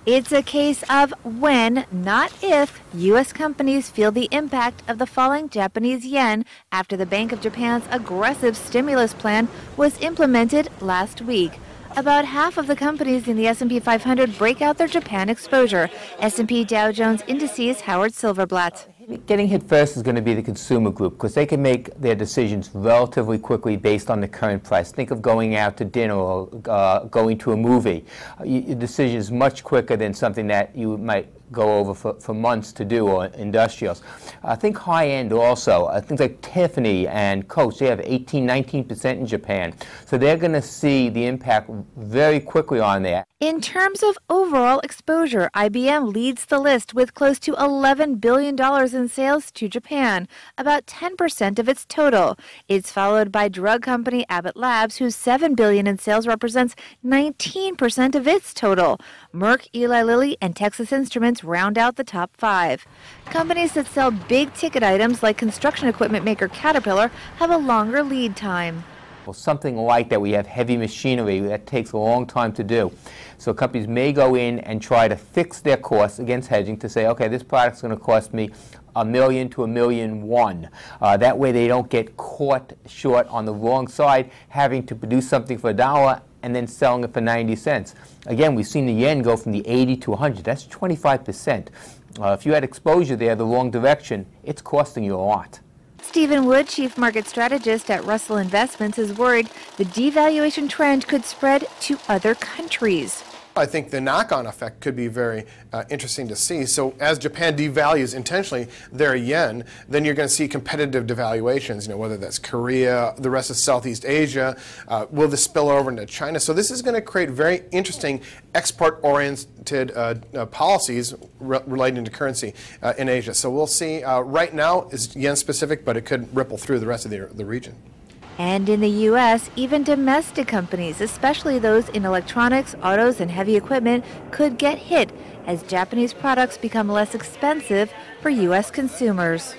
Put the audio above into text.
It's a case of when, not if, U.S. companies feel the impact of the falling Japanese yen after the Bank of Japan's aggressive stimulus plan was implemented last week. About half of the companies in the S&P 500 break out their Japan exposure. S&P Dow Jones Indices, Howard Silverblatt. Getting hit first is going to be the consumer group because they can make their decisions relatively quickly based on the current price. Think of going out to dinner or going to a movie. Your decision is much quicker than something that you might go over for months to do, or industrials. I think high-end also, things like Tiffany and Coach, they have 18-19% in Japan. So they're going to see the impact very quickly on that. In terms of overall exposure, IBM leads the list with close to $11 billion in sales to Japan, about 10% of its total. It's followed by drug company Abbott Labs, whose $7 billion in sales represents 19% of its total. Merck, Eli Lilly, and Texas Instruments round out the top 5. Companies that sell big-ticket items like construction equipment maker Caterpillar have a longer lead time. Well, something like that, we have heavy machinery that takes a long time to do. So companies may go in and try to fix their costs against hedging to say, okay, this product's going to cost me $1 million to $1.1 million. That way they don't get caught short on the wrong side, having to produce something for $1 and then selling it for 90 cents. Again, we've seen the yen go from the 80 to 100. That's 25%. If you had exposure there the wrong direction, it's costing you a lot. Stephen Wood, chief market strategist at Russell Investments, is worried the devaluation trend could spread to other countries. I think the knock-on effect could be very interesting to see. So as Japan devalues intentionally their yen, then you're going to see competitive devaluations, whether that's Korea, the rest of Southeast Asia. Will this spill over into China? So this is going to create very interesting export-oriented policies relating to currency in Asia. So we'll see. Right now is yen-specific, but it could ripple through the rest of the region. And in the U.S., even domestic companies, especially those in electronics, autos, and heavy equipment, could get hit as Japanese products become less expensive for U.S. consumers.